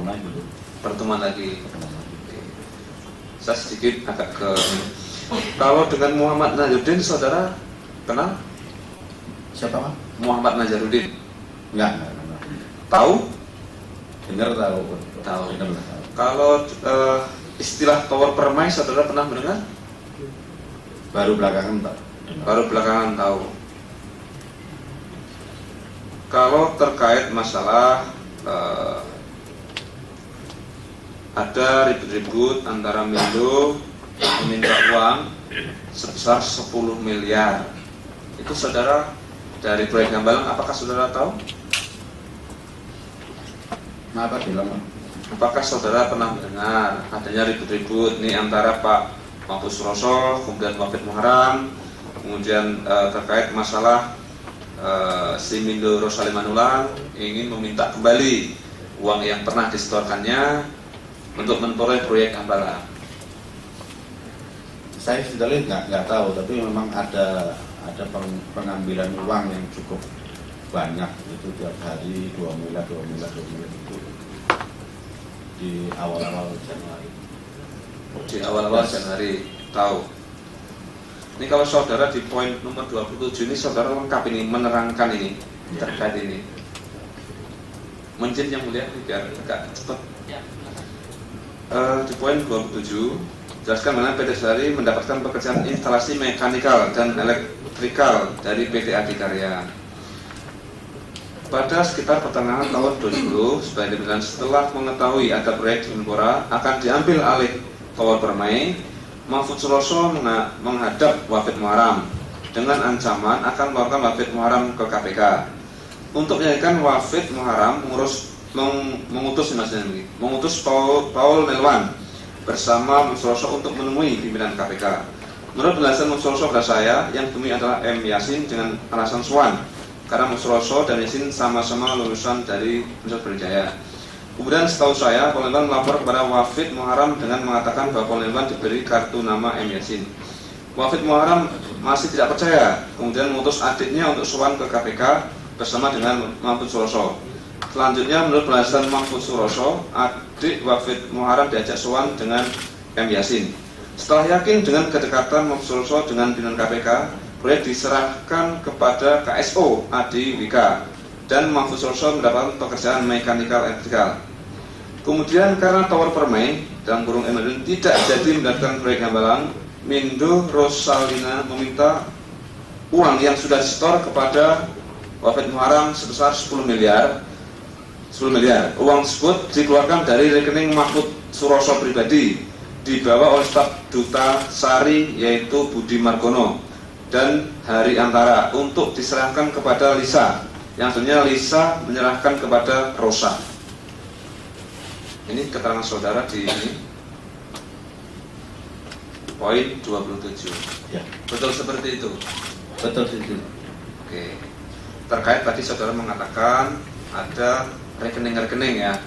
pertemuan lagi. Pertemuan lagi. Saya sedikit agak ke kalau dengan Muhammad Nazarudin saudara kenal? Siapa Pak? Muhammad Nazarudin? Enggak. Tahu? Dengar tahu. Tahu. Dengar. Kalau istilah tower permai saudara pernah mendengar? Baru belakangan Pak. Baru belakangan tahu. Kalau terkait masalah ada ribut-ribut antara Mindo meminta uang sebesar 10 miliar. Itu saudara dari proyek Hambalang, apakah saudara tahu? Apa bilang Pak? Apakah saudara pernah mendengar adanya ribut-ribut nih antara Pak Mahfud Suroso, kemudian Wafid Muharam, kemudian terkait masalah si Mindo Rosalie Manulang ingin meminta kembali uang yang pernah disetorkannya untuk memperoleh proyek Hambalang. Saya sebetulnya nggak tahu, tapi memang ada pengambilan uang yang cukup banyak itu tiap hari 2 miliar itu di awal-awal Januari. Di awal-awal Januari tahu. Ini kalau saudara di poin nomor 27 ini saudara lengkap ini menerangkan ini terkait ini. Mungkin yang mulia biar agak cepat. Di poin 27 jelaskan mana PT Sari mendapatkan pekerjaan instalasi mekanikal dan elektrikal dari PT Adikarya. Pada sekitar pertengahan tahun 2010, setelah mengetahui ada proyek di Menpora akan diambil alih Tower Permai, Mahfud Suroso menghadap Wafid Muharam dengan ancaman akan melaporkan Wafid Muharam ke KPK. Untuk menyelesaikan Wafid Muharam mengutus Paul Nelwan bersama Suroso untuk menemui pimpinan KPK. Menurut penjelasan Suroso pada saya, yang ditemui adalah M. Yasin dengan alasan Swan, karena Suroso dan Yasin sama-sama lulusan dari Universitas Brawijaya. Kemudian setahu saya, Paul Nelwan melapor kepada Wafid Muharam dengan mengatakan bahwa Paul Nelwan diberi kartu nama M. Yasin. Wafid Muharam masih tidak percaya, kemudian mengutus adiknya untuk sowan ke KPK bersama dengan Mahfud Suroso. Selanjutnya, menurut penjelasan Mahfud Suroso, adik Wafid Muharam diajak sowan dengan M. Yasin. Setelah yakin dengan kedekatan Mahfud Suroso dengan pimpinan KPK, proyek diserahkan kepada KSO Adi Wika dan Mahfud Suroso mendapatkan pekerjaan mekanikal elektrikal. Kemudian karena Tower Permai dalam kurung MLN tidak jadi mendapatkan proyek Hambalang, Mindo Rosalina meminta uang yang sudah disetor kepada Wafid Muharam sebesar 10 miliar. Uang tersebut dikeluarkan dari rekening Mahfud Suroso pribadi, dibawa oleh staf Duta Sari yaitu Budi Margono dan Hari Antara untuk diserahkan kepada Lisa, yang sebenarnya Lisa menyerahkan kepada Rosa. Ini keterangan saudara di ini, poin 27. Ya. Betul seperti itu? Betul itu. Oke. Terkait tadi saudara mengatakan ada rekening-rekening ya.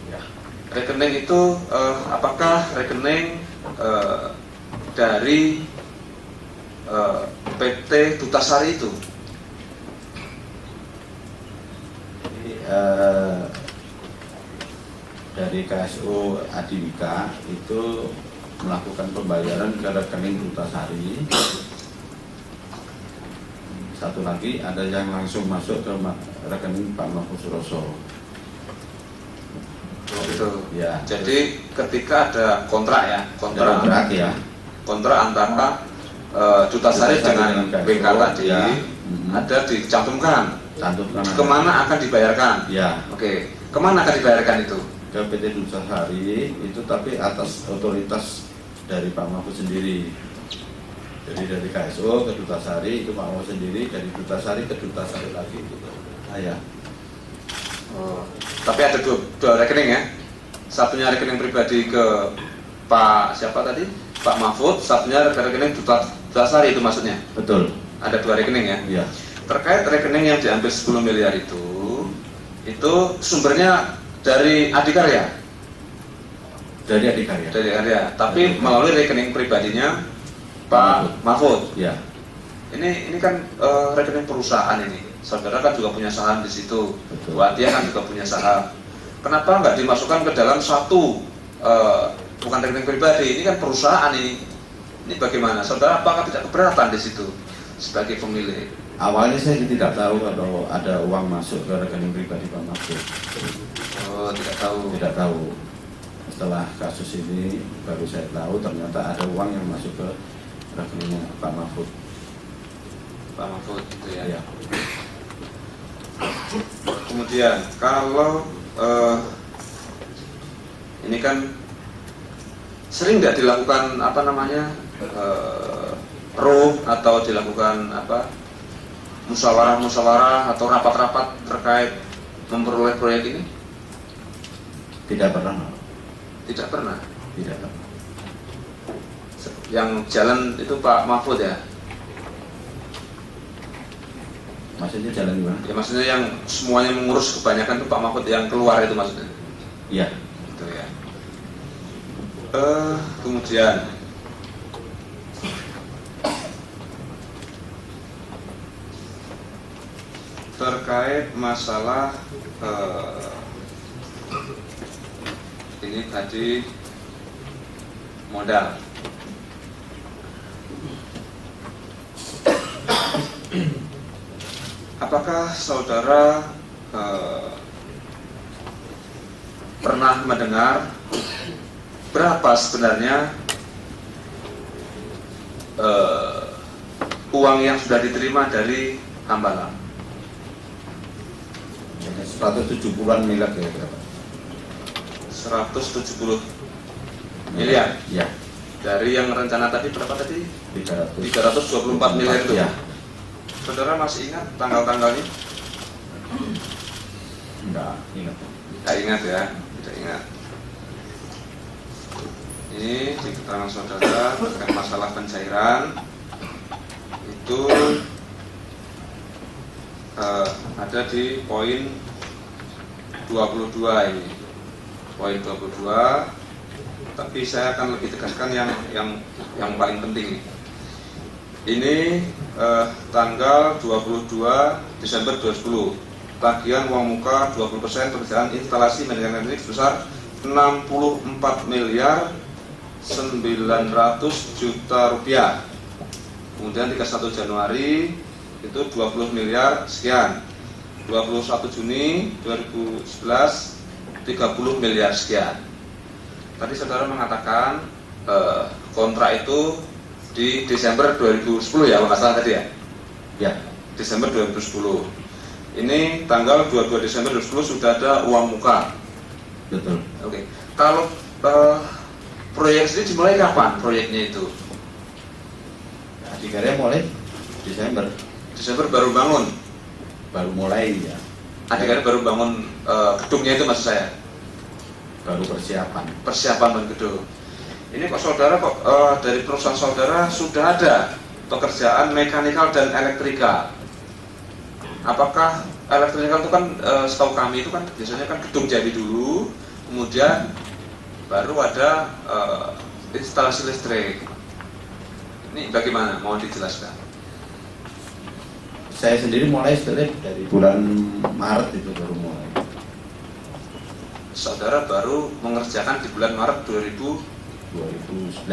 Ya. Rekening itu apakah rekening dari PT Duta Sari itu? Jadi, dari KSO Adiwika itu melakukan pembayaran ke rekening Duta Sari. Satu lagi ada yang langsung masuk ke rekening Pak Mahfud Suroso. Betul. Ya. Jadi ketika ada kontrak ya, kontrak antara Duta Sari dengan BK tadi ya. Ada dicantumkan kemana akan dibayarkan. Ya. Oke, kemana akan dibayarkan itu? Ke PT Duta Sari itu, tapi atas otoritas dari Pak Mahfud sendiri. Jadi dari KSO ke Duta Sari itu Pak Mahfud sendiri, dari Duta Sari ke Duta Sari lagi gitu. Ya. Tapi ada dua rekening ya. Satunya rekening pribadi ke Pak siapa tadi? Pak Mahfud. Satunya rekening Duta Sari itu maksudnya. Betul. Ada dua rekening ya. Iya. Terkait rekening yang diambil 10 miliar itu sumbernya dari Adikarya. Dari Adikarya. Dari Adikarya. Tapi melalui rekening pribadinya Pak Mahfud. Ya. Ini kan rekening perusahaan ini. Saudara kan juga punya saham di situ. Betul. Bu Atia kan juga punya saham. Kenapa nggak dimasukkan ke dalam satu bukan rekening pribadi? Ini kan perusahaan ini. Ini bagaimana? Saudara apakah tidak keberatan di situ sebagai pemilik? Awalnya saya tidak tahu kalau ada uang masuk ke rekening pribadi Pak Mahfud. Oh, tidak tahu. Tidak tahu. Setelah kasus ini baru saya tahu ternyata ada uang yang masuk ke rekeningnya Pak Mahfud. Pak Mahfud itu ya. Ya. Kemudian kalau ini kan sering nggak dilakukan apa namanya ruh atau dilakukan apa musyawarah atau rapat-rapat terkait memperoleh proyek ini? Tidak pernah. Tidak pernah. Tidak pernah. Yang jalan itu Pak Mahfud ya? Maksudnya jalan gimana? Ya maksudnya yang semuanya mengurus kebanyakan itu Pak Mahfud, yang keluar itu maksudnya? Iya. Gitu ya. Kemudian terkait masalah ini tadi modal. Apakah saudara pernah mendengar berapa sebenarnya uang yang sudah diterima dari Hambalang? 170-an miliar kira-kira. 170 miliar. Ya. Dari yang rencana tadi berapa tadi? 324 miliar itu. Ya. Saudara masih ingat tanggal-tanggalnya? Enggak ingat. Tidak ingat ya, tidak ingat. Ini di keterangan saudara terkait masalah pencairan itu ada di poin 22 ini, poin 22. Tapi saya akan lebih tegaskan yang paling penting ini. Ini tanggal 22 Desember 2010, tagihan uang muka 20% pekerjaan instalasi manajemen listrik sebesar 64 miliar 900 juta rupiah. Kemudian 31 Januari itu 20 miliar sekian. 21 Juni 2011 30 miliar sekian. Tadi saudara mengatakan kontrak itu di Desember 2010 ya, kalau nggak salah tadi ya? Ya. Desember 2010. Ini tanggal 22 Desember 2010 sudah ada uang muka. Betul. Oke. Kalau proyek ini dimulai kapan proyeknya itu? Nah, dikarya mulai Desember. Desember baru bangun. Baru mulai ya. Adik-adik baru bangun gedungnya itu maksud saya. Baru persiapan. Persiapan bangun gedung. Ini kok saudara dari perusahaan saudara sudah ada pekerjaan mekanikal dan elektrikal. Apakah elektrikal itu kan setahu kami itu kan biasanya kan gedung jadi dulu, kemudian baru ada instalasi listrik. Ini bagaimana? Mohon dijelaskan. Saya sendiri mulai dari bulan Maret itu baru mulai. Saudara baru mengerjakan di bulan Maret 2011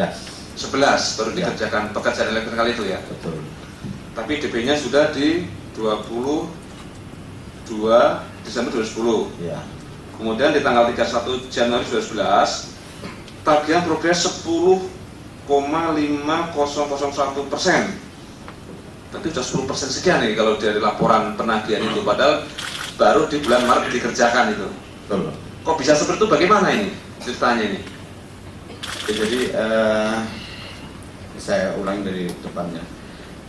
baru dikerjakan pekerjaan elektrikal itu ya. Betul. Tapi DP-nya sudah di 22 Desember 2010. Ya. Kemudian di tanggal 31 Januari 2011 tagihan progres 10,5001%. Tapi sudah 10% sekian nih kalau dari laporan penagihan itu, padahal baru di bulan Maret dikerjakan itu. Betul. Kok bisa seperti itu? Bagaimana ini ceritanya ini? Ya, jadi saya ulangi dari depannya.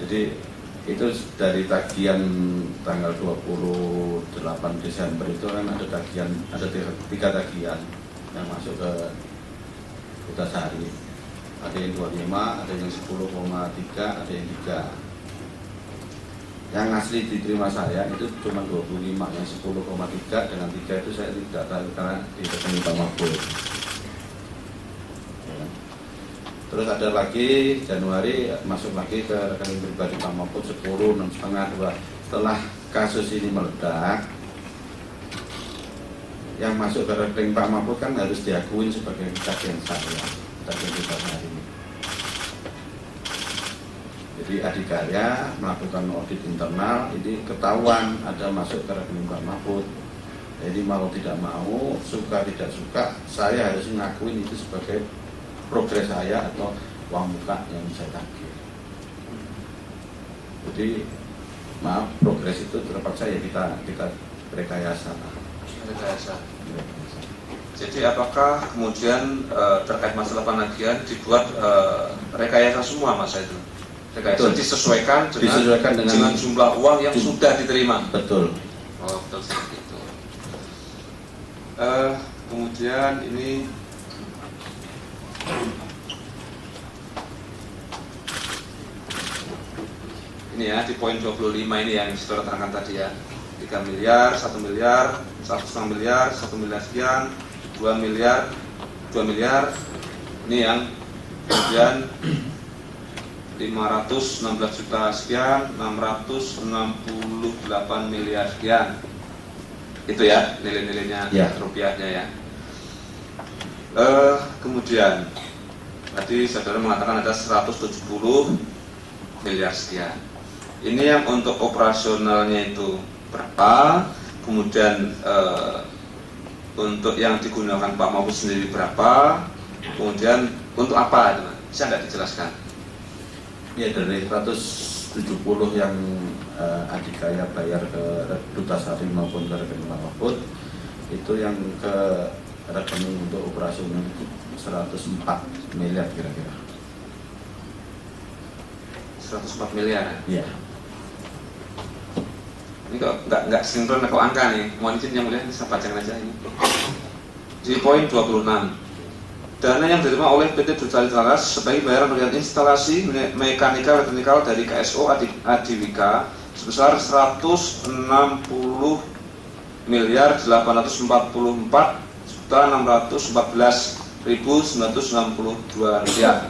Jadi itu dari tagihan tanggal 28 Desember itu kan ada tagihan, ada 3 tagihan yang masuk ke Kutasari. Ada yang 25, ada yang 10,3, ada yang 3. Yang asli diterima saya itu cuma 25, yang 10,3 dengan 3 itu saya tidak tahu karena di rekening Pak Mahfud. Ya. Terus ada lagi Januari masuk lagi ke rekening pribadi Pak Mahfud 10, 6,5, 2. Setelah kasus ini meledak, yang masuk ke rekening Pak Mahfud kan harus diakuin sebagai kejadian saya, kejadian kita hari ini. Jadi Adikarya melakukan audit internal, ini ketahuan ada masuk ke rekening Pak Mahfud. Jadi mau tidak mau, suka tidak suka, saya harus ngakuin itu sebagai progres saya atau uang muka yang saya tagih. Jadi maaf, progres itu terpaksa ya kita rekayasa. Jadi apakah kemudian terkait masalah penagihan dibuat rekayasa semua masa itu? Rekayasa disesuaikan dengan jumlah uang yang sudah diterima. Betul. Oh, betul seperti itu. Kemudian ini ya di poin 25 ini yang saudara terangkan tadi ya, 3 miliar, 1 miliar, 1,5 miliar, 1 miliar sekian, 2 miliar, 2 miliar, ini yang kemudian 516 juta sekian, 668 miliar sekian, itu ya nilai-nilainya ya. Rupiahnya ya. Kemudian tadi saudara mengatakan ada 170 miliar sekian. Ini yang untuk operasionalnya itu berapa, kemudian untuk yang digunakan Pak Mahfud sendiri berapa, kemudian untuk apa, bisa nggak dijelaskan? Ya, dari 170 yang Adikarya bayar ke Duta Sari maupun ke rekening Pak Mahfud, itu yang ke rekening untuk operasional itu 104 miliar kira-kira. 104 miliar. Iya. Ini kok nggak sinkron kok angka nih. Mohon izin yang mulia, saya bacakan aja ini. Di poin 26. Dana yang diterima oleh PT Duta Laras sebagai bayaran pembelian instalasi mekanika elektronikal dari KSO Adiwika sebesar 160 miliar 844 juta 614.962 rupiah.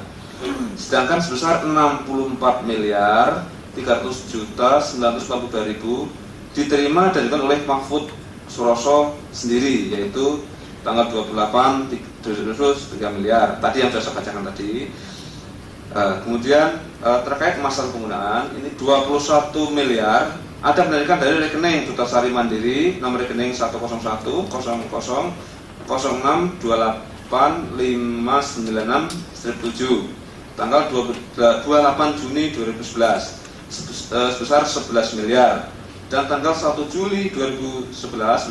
Sedangkan sebesar 64 miliar 300 juta 942.000 diterima dan diberikan oleh Mahfud Suroso sendiri, yaitu tanggal 28 3 miliar tadi yang sudah saya bacakan tadi. Kemudian terkait masalah penggunaan ini 21 miliar ada penarikan dari rekening Duta Sari Mandiri nomor rekening 10100085967 tanggal 28 Juni 2011 sebesar 11 miliar dan tanggal 1 Juli 2011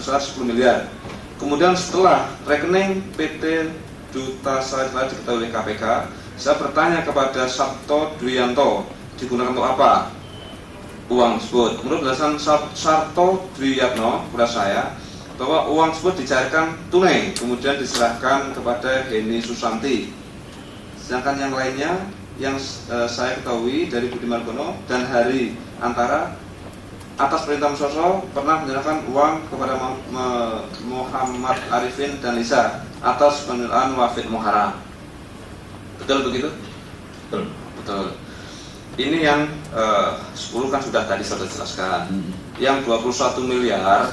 sebesar 10 miliar. Kemudian setelah rekening PT Duta Sari telah diketahui oleh KPK, saya bertanya kepada Sabto Dwianto, digunakan untuk apa uang tersebut? Menurut penjelasan Sabto Dwiatno kepada saya bahwa uang tersebut dicairkan tunai kemudian diserahkan kepada Heni Susanti. Sedangkan yang lainnya yang saya ketahui dari Budi Margono dan Hari Antara atas perintah Suroso pernah menyerahkan uang kepada Muhammad Arifin dan Lisa atas penilaian Wafid Muhara. Betul begitu? Betul. Betul. Ini yang 10 kan sudah tadi saya jelaskan. Yang 21 miliar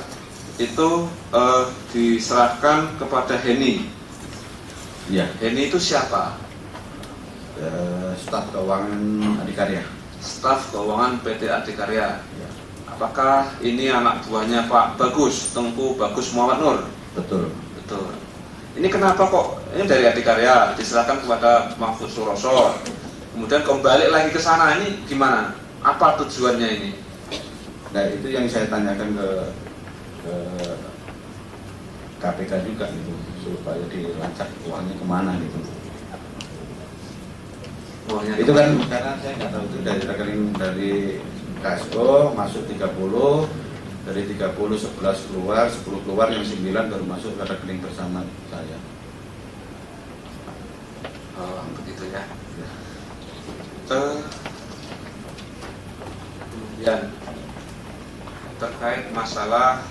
itu diserahkan kepada Heni. Ya. Heni itu siapa? Staf keuangan Adikarya. Staf keuangan PT Adikarya. Ya. Apakah ini anak buahnya Pak Bagus, Tengku Bagus Muhammad Nur? Betul. Betul. Ini kenapa kok ini dari Adikarya diserahkan kepada Mahfud Suroso, kemudian kembali lagi ke sana, ini gimana? Apa tujuannya ini? Nah, itu yang saya tanyakan ke KPK juga gitu, supaya dilacak uangnya kemana gitu. Uangnya Itu kan karena saya nggak tahu itu dari rekening dari KSO masuk 30, dari 30 11 keluar, 10 keluar, yang 9 baru masuk ke rekening bersama saya. Oh, begitu ya. Kemudian terkait masalah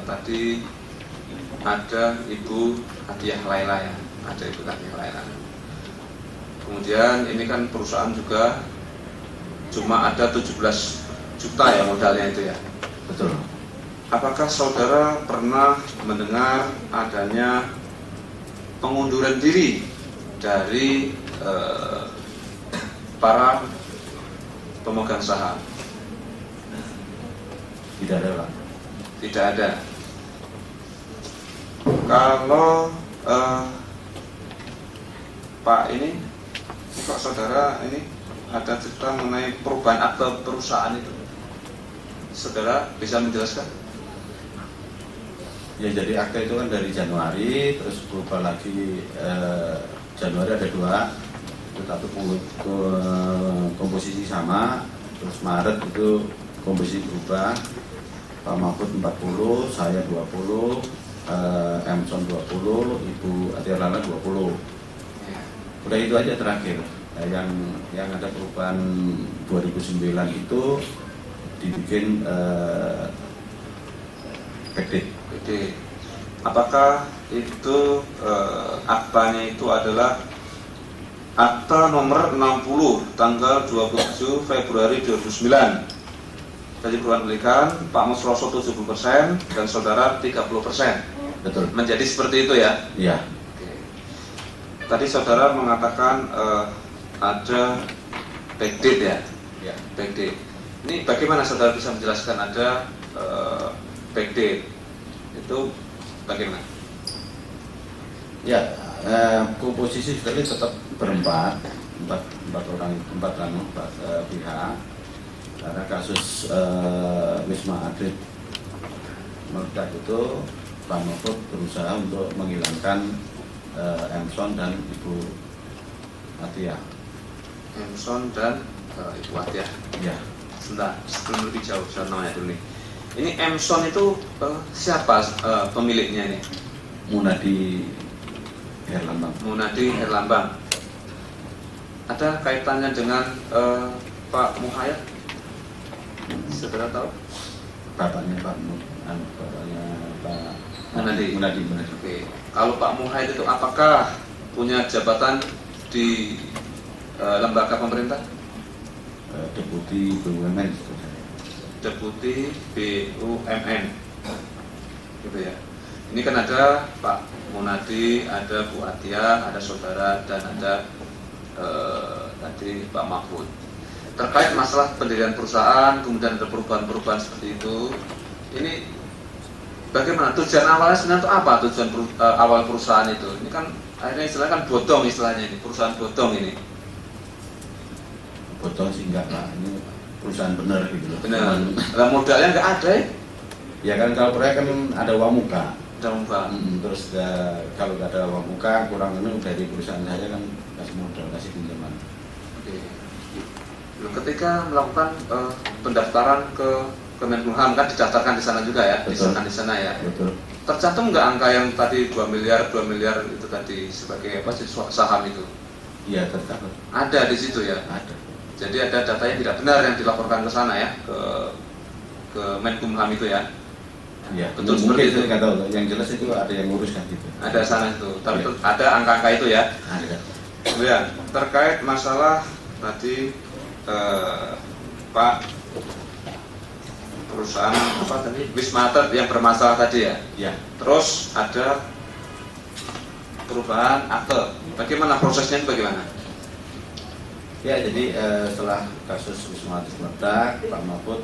tadi ada Ibu Hadiah Laila ya, ada Ibu Hadiah Laila. Kemudian ini kan perusahaan juga cuma ada 17 juta ya modalnya itu ya. Betul. apakah saudara pernah mendengar adanya pengunduran diri dari para pemegang saham? Tidak ada, Pak. Tidak ada. Kalau Pak ini kok saudara ini ada cerita mengenai perubahan akte perusahaan itu, saudara bisa menjelaskan? Ya, jadi akte itu kan dari Januari, terus berubah lagi. Januari ada 2, tetapi komposisi sama. Terus Maret itu komposisi berubah, Pak Mahfud 40, saya 20, Emson 20, Ibu Atia Lala 20. Udah itu aja terakhir. Yang ada perubahan 2009 itu dibikin PD. Apakah itu aktanya itu adalah akta nomor 60 tanggal 27 Februari 2009? Jadi perubahan pemilikan Pak Musroso 70% dan saudara 30%. Betul. Menjadi seperti itu ya? Iya. Tadi saudara mengatakan ada backdate ya? Ya. Backdate. Ini bagaimana saudara bisa menjelaskan ada backdate? Itu bagaimana? Ya, komposisi sekali tetap berempat, empat pihak. Karena kasus Wisma Atlet meledak itu, Pak Mahfud berusaha untuk menghilangkan Emson dan Ibu Atia. Emson dan Ibu Atia. Ya. Sebentar, sebelum lebih jauh saya nanya dulu nih. Ini Emson itu siapa pemiliknya ini? Munadi Herlambang. Munadi Herlambang. Ada kaitannya dengan Pak Muhayat? Saudara tahu? Bapaknya Pak Munadi. Munadi. Oke. Kalau Pak Muhayat itu apakah punya jabatan di lembaga pemerintah? Deputi BUMN. Deputi BUMN, gitu ya. Ini kan ada Pak Munadi, ada Bu Atia, ada saudara, dan ada tadi Pak Mahfud. Terkait masalah pendirian perusahaan, kemudian ada perubahan-perubahan seperti itu. Ini bagaimana tujuan awalnya sebenarnya itu apa? Tujuan awal perusahaan itu? Ini kan akhirnya istilahnya kan bodong istilahnya ini, perusahaan bodong ini. Bodong sih enggak, Pak. Ini perusahaan benar gitu loh. Benar. Lah modalnya nggak ada ya? Ya kan kalau proyek kan ada uang muka. Ada muka. Terus kalau nggak ada uang muka kurang ini dari perusahaan saya kan kasih modal, kasih pinjaman. Oke. Ketika melakukan pendaftaran ke Kemenkumham kan didaftarkan di sana juga ya, disahkan di sana ya. Betul. Tercantum nggak angka yang tadi 2 miliar itu tadi sebagai apa sih saham itu? Iya, tercatat. Ada di situ ya. Ada. Jadi ada data yang tidak benar yang dilaporkan ke sana ya, ke Menkumham itu ya. Iya, betul mungkin seperti itu itu. nggak tahu. Yang jelas itu ada yang nguruskan gitu. Ada sana itu, tapi Ya. ada angka-angka itu ya. Ada. Kemudian terkait masalah tadi Pak perusahaan apa tadi Wisma Atlet yang bermasalah tadi ya. Ya. Terus ada perubahan akte. Bagaimana prosesnya itu bagaimana? Ya, jadi setelah kasus Wisma Atlet meledak, Pak Mahfud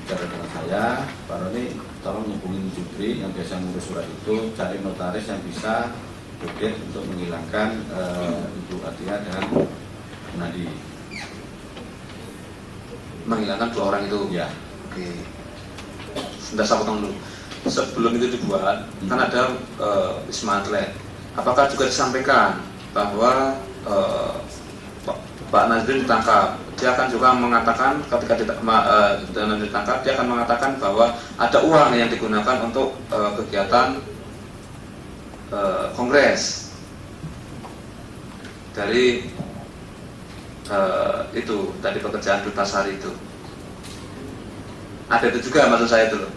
bicara dengan saya, Pak Roni tolong hubungin Jupri yang biasa ngurus surat itu, cari notaris yang bisa update untuk menghilangkan Ibu Atia dan Munadi. Menghilangkan 2 orang itu. Ya. Oke. Sudah saya potong dulu. Sebelum itu dibuat, kan ada Wisma Atlet. Apakah juga disampaikan bahwa Pak Nazrin ditangkap? Dia akan juga mengatakan ketika ditangkap, dia akan mengatakan bahwa ada uang yang digunakan untuk kegiatan kongres dari itu tadi pekerjaan Dutasari itu. Ada itu juga maksud saya itu loh.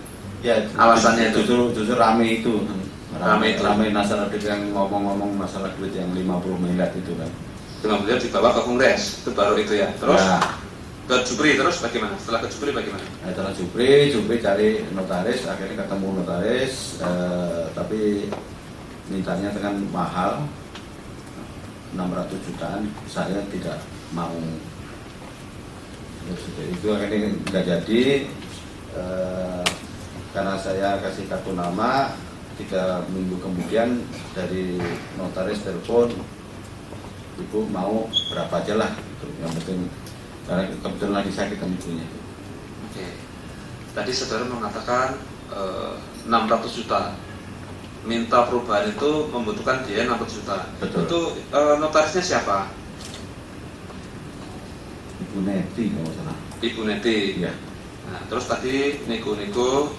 Ya, Alasannya itu. Justru rame itu. Rame itu. Rame masalah duit yang ngomong masalah duit yang 50 miliar itu kan. 50 miliar dibawa ke kongres, itu baru itu ya. Terus Ya, Ke Jupri terus bagaimana? Setelah ke Jupri bagaimana? Setelah Jupri cari notaris, akhirnya ketemu notaris, tapi mintanya dengan mahal 600 jutaan, saya tidak mau. Itu akhirnya nggak jadi, karena saya kasih kartu nama, 3 minggu kemudian dari notaris telepon, ibu mau berapa aja lah, yang penting karena kebetulan lagi sakit ibunya. Oke. Tadi saudara mengatakan 600 juta. Minta perubahan itu membutuhkan biaya 600 juta. Betul. Itu notarisnya siapa? Ibu Neti kalau salah. Ibu Neti. Iya. Nah, terus tadi nego-nego,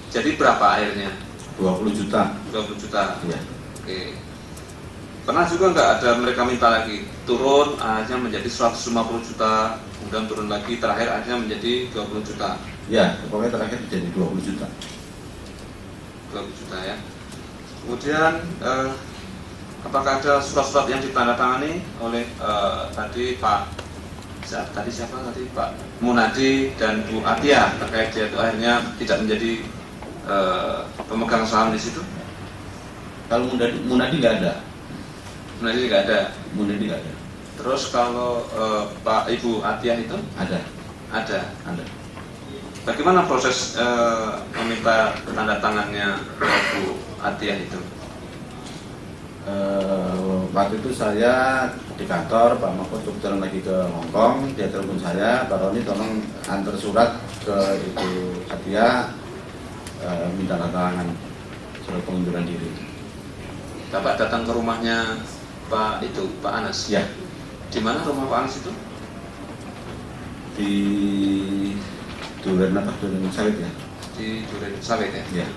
jadi berapa akhirnya? 20 juta. 20 juta. Iya. Oke. Pernah juga nggak ada mereka minta lagi turun, akhirnya menjadi 150 juta, kemudian turun lagi, terakhir akhirnya menjadi 20 juta. Ya, pokoknya terakhir jadi 20 juta. 20 juta ya. Kemudian apakah ada surat-surat yang ditandatangani oleh tadi siapa tadi Pak Munadi dan Bu Atia terkait dia itu akhirnya tidak menjadi pemegang saham di situ? Kalau Munadi nggak ada. Munadi nggak ada. Munadi nggak ada. Terus kalau Pak Ibu Atia itu Ada. ada. Ada. Bagaimana proses meminta tanda tangannya Bu Atia itu? Waktu itu saya di kantor, Pak Mahfud kebetulan lagi ke Hongkong, dia telepon saya, Pak Roni tolong antar surat ke Ibu Atia, minta tanda tangan surat pengunduran diri. Bapak datang ke rumahnya Pak Anas. Ya, Di mana rumah Pak Anas itu? di Duren Sawit ya. Di Duren Sawit ya. Ya.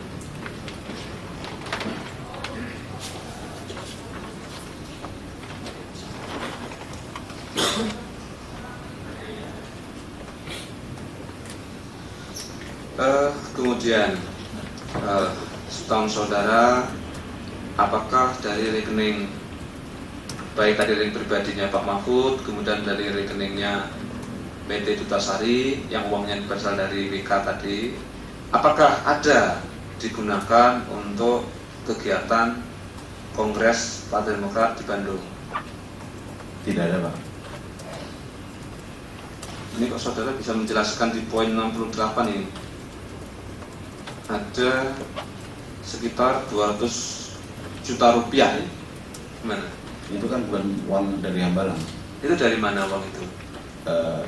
Kemudian saudara, apakah dari rekening baik dari rekening pribadinya Pak Mahfud, kemudian dari rekeningnya PT Dutasari yang uangnya berasal dari WK tadi, apakah ada digunakan untuk kegiatan Kongres Partai Demokrat di Bandung? Tidak ada, Pak. Ini kok saudara bisa menjelaskan di poin 68 ini ada sekitar 200 juta rupiah ya? Gimana? Itu kan bukan uang dari Hambalang. Itu dari mana uang itu?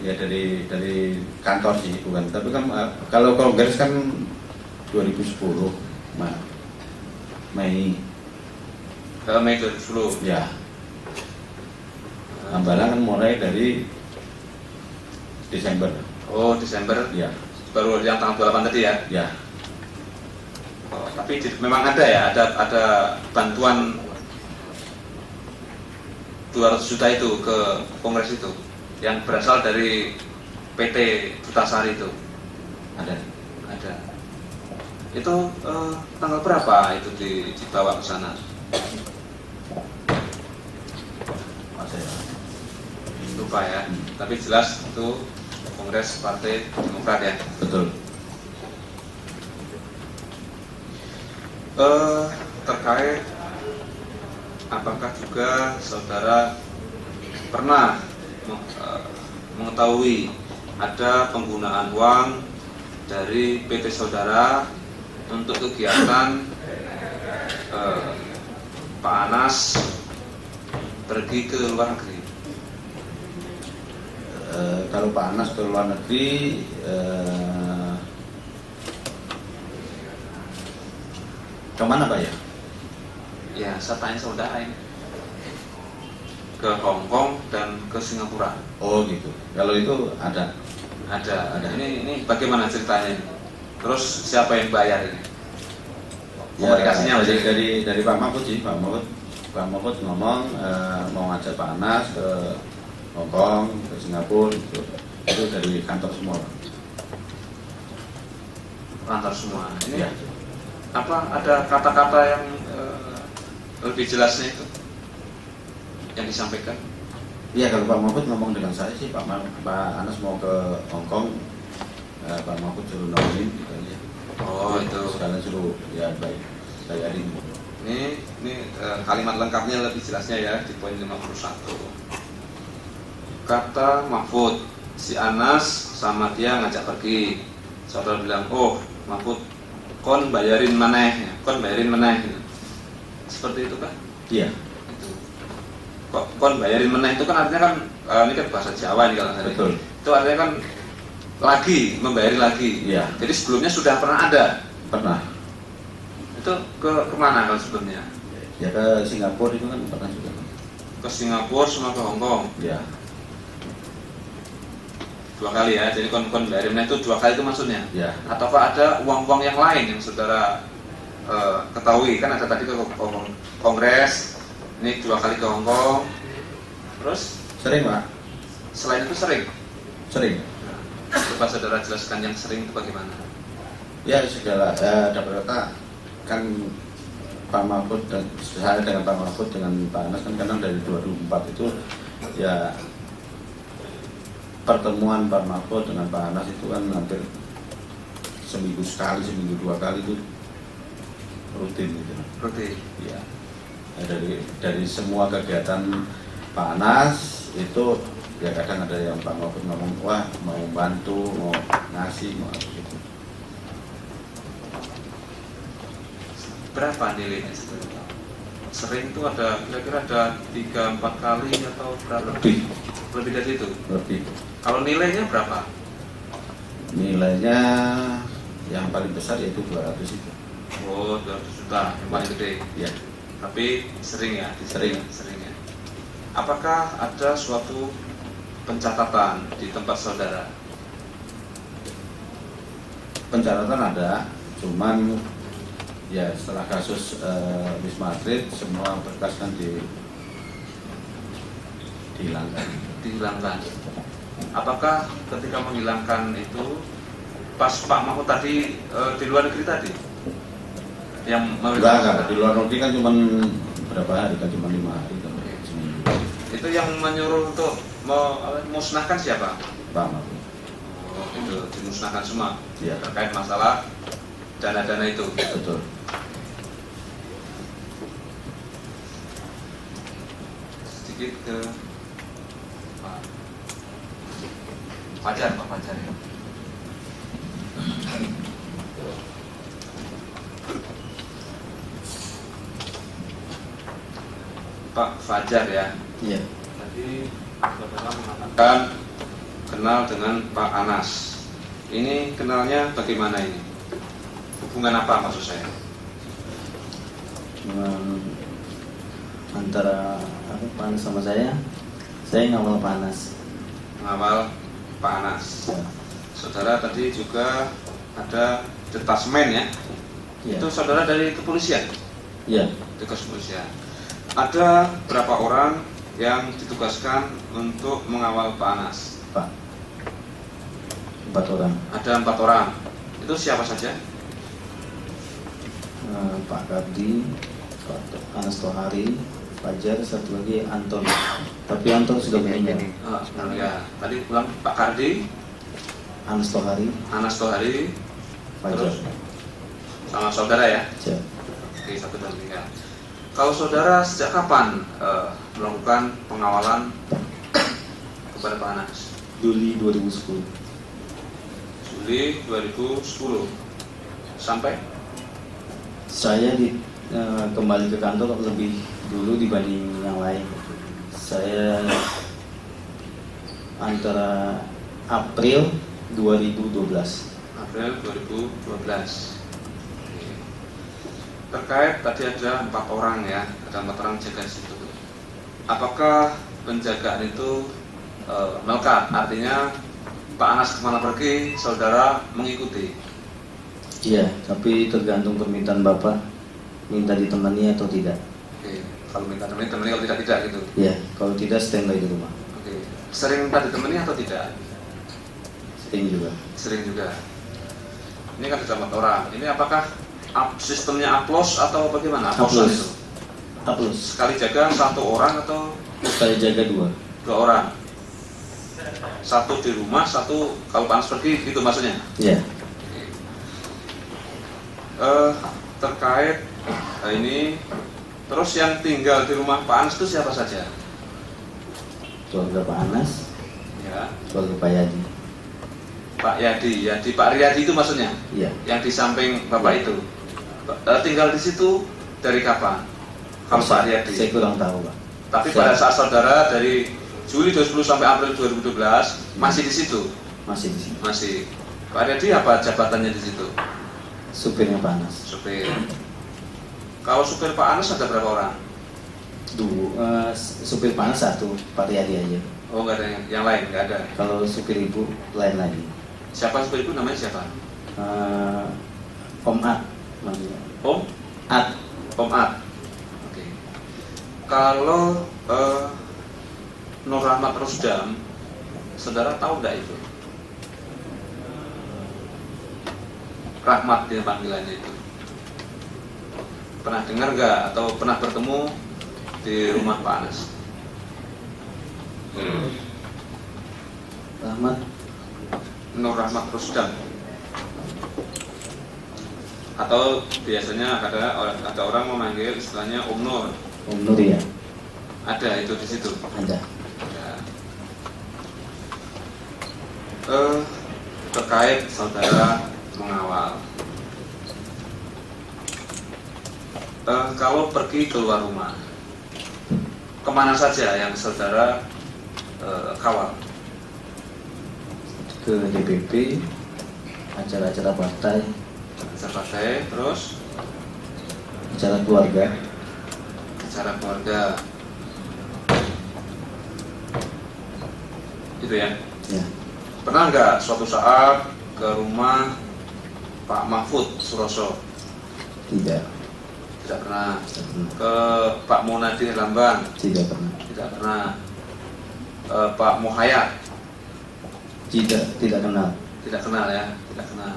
Ya dari kantor sih, bukan. Tapi kan kalau kongres kan 2010 Mei. Mei 2010. Ya. Hambalang kan mulai dari Desember. Oh, Desember. Ya. Baru yang tanggal 28 tadi ya? Ya. Oh, tapi memang ada ya, ada bantuan 200 juta itu ke kongres itu yang berasal dari PT Dutasari itu. Ada. Itu tanggal berapa itu dibawa ke sana? Lupa ya. Tapi jelas itu Kongres Partai Demokrat ya. Betul. Terkait apakah juga saudara pernah mengetahui ada penggunaan uang dari PT saudara untuk kegiatan Pak Anas pergi ke luar negeri? Kalau Pak Anas ke luar negeri, kemana Pak ya? Ya, saya tanya saudara ini. Ke Hong Kong dan ke Singapura. Oh gitu. Kalau itu ada. Ada. Ini bagaimana ceritanya ini? Terus siapa yang bayar ini? Komunikasinya Ya, dari Pak Mahfud sih, Pak Mahfud ngomong mau ngajak Pak Anas ke Hong Kong, ke Singapura, itu dari kantor semua. Kantor semua. Ini Ya. apa? Ada kata-kata yang lebih jelasnya itu yang disampaikan? Iya, kalau Pak Mahfud ngomong dengan saya sih, Pak Anas mau ke Hong Kong, Pak Mahfud suruh nemenin gitu aja. Oh itu. Sekalian suruh ya bayarin. Ini kalimat lengkapnya lebih jelasnya ya di poin 51. Kata Mahfud, si Anas sama dia ngajak pergi. Saudara bilang, oh Mahfud, kon bayarin maneh, kon bayarin maneh. Seperti itu kan? Iya. Kon bayarin meneh itu kan artinya kan ini kan bahasa Jawa ini kalau saya. Betul. Itu artinya kan lagi, membayari lagi. Iya. Jadi sebelumnya sudah pernah ada. Pernah. Itu kemana kalau sebelumnya? Ya ke Singapura itu kan pernah juga. Ke Singapura sama ke Hong Kong. Iya. 2 kali ya. Jadi kon bayarin meneh itu 2 kali itu maksudnya. Iya. Ataukah ada uang-uang yang lain yang saudara ketahui? Kan ada tadi ke Kongres. Ini 2 kali ke Hong Kong. Terus? Sering, Pak. Selain itu sering? Sering. Coba saudara jelaskan yang sering itu bagaimana? Ya segala dapat kata kan Pak Mahfud dan saya dengan Pak Mahfud dengan Pak Anas kan kenal dari 2004 itu ya, pertemuan Pak Mahfud dengan Pak Anas itu kan hampir seminggu sekali, seminggu 2 kali itu rutin gitu. Rutin. Ya. Nah, dari semua kegiatan Pak Anas itu ya kadang ada yang Pak Mahfud ngomong, wah mau bantu, mau ngasih, mau apa gitu. Berapa nilainya sebenarnya? Sering itu ada kira-kira ada 3-4 kali atau berapa? Lebih dari itu? Lebih. Kalau nilainya berapa? Nilainya yang paling besar yaitu 200 itu. Oh, 200 juta yang paling gede. Ya. Tapi sering ya? Sering. Ya. Apakah ada suatu pencatatan di tempat saudara? Pencatatan ada, cuman ya setelah kasus Wisma Atlet semua berkas kan dihilangkan. Dihilangkan. Apakah ketika menghilangkan itu pas Pak Mahfud tadi di luar negeri tadi? Yang enggak, di luar negeri kan cuma berapa hari, kan cuma 5 hari kan. Itu yang menyuruh untuk memusnahkan siapa? Pak Mahfud. Oh, itu dimusnahkan semua. Ya. Terkait masalah dana-dana itu. Betul. Sedikit ke Pak Fajar, Pak Fajar ya. Pak Fajar ya. Iya. Tadi saudara mengatakan kenal dengan Pak Anas. Ini kenalnya bagaimana ini? Hubungan apa maksud saya? Antara Pak Anas sama saya ngawal Pak Anas. Mengawal Pak Anas. Saudara tadi juga ada detasmen ya? Ya. Itu saudara dari kepolisian? Iya. Tugas kepolisian. Ada berapa orang yang ditugaskan untuk mengawal Pak Anas? Pak. 4 orang. Ada 4 orang. Itu siapa saja? Pak Kardi, Pak Anas Tohari, Fajar, satu lagi Anton. Tapi Anton sudah meninggal. Ya. Tadi ulang Pak Kardi, Anas Tohari, Anas Tohari, Fajar. terus sama saudara ya? Ya. Oke, 1 dan 3. Kalau saudara sejak kapan melakukan pengawalan kepada Pak Anas? Juli 2010. Juli 2010 sampai Saya kembali ke kantor lebih dulu dibanding yang lain. Saya antara April 2012. April 2012. Terkait tadi ada 4 orang ya, ada 4 orang jaga di situ. Apakah penjagaan itu melekat? Artinya Pak Anas kemana pergi, saudara mengikuti? Iya, tapi tergantung permintaan Bapak, minta ditemani atau tidak. Oke, kalau minta temani, kalau tidak gitu. Iya, kalau tidak standby di rumah. Oke, sering minta ditemani atau tidak? Sering juga. Sering juga. Ini kan ada 4 orang. Ini apakah sistemnya upload atau bagaimana? Upload. Itu Upload. sekali jaga 1 orang atau Sekali jaga 2. 2 orang. Satu di rumah, satu kalau Pak Anas pergi, itu maksudnya. Ya. Terkait ini, terus yang tinggal di rumah Pak Anas itu siapa saja? Keluarga Pak Anas, Ya, keluarga Pak Yadi. Pak Yadi, Pak Riyadi itu maksudnya, Iya. yang di samping Bapak itu. Tinggal di situ dari kapan? Kalau Pak Riyadi. Saya kurang tahu, Pak. Tapi pada saat saudara dari Juli 2010 sampai April 2012 masih di situ. Masih di sini. Masih. Pak Riyadi apa jabatannya di situ? Supirnya Pak Anas. Supir. Kalau supir Pak Anas ada berapa orang? Supir Pak Anas satu, Pak Riyadi aja. Oh, nggak ada yang lain, nggak ada. Kalau supir ibu lain lagi. Siapa supir itu, namanya siapa? Om At namanya. Om At. At. Oke. Kalau Nur Rahmat Rusdam, saudara tahu nggak itu? Rahmat dia panggilannya itu. Pernah dengar nggak atau pernah bertemu di rumah Pak Anas? Rahmat. Nur Rahmat Rusdam. Atau biasanya ada orang memanggil istilahnya Om Nur. Om Nur ya. Ada itu di situ. Ada. Ya. Terkait saudara mengawal. Kalau pergi keluar rumah, kemana saja yang saudara kawal? Ke DPP, acara-acara partai, Partai, terus acara keluarga. acara keluarga. Itu ya. Ya. Pernah nggak suatu saat ke rumah Pak Mahfud Suroso? Tidak. Tidak pernah. Tidak pernah. Ke Pak Munadi Lambang? Tidak pernah. Tidak pernah. Pak Muhayat? Tidak kenal. Tidak kenal ya, tidak kenal.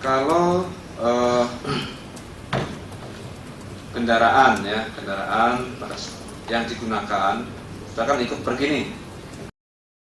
Kalau kendaraan ya, kendaraan yang digunakan, kita kan ikut pergi nih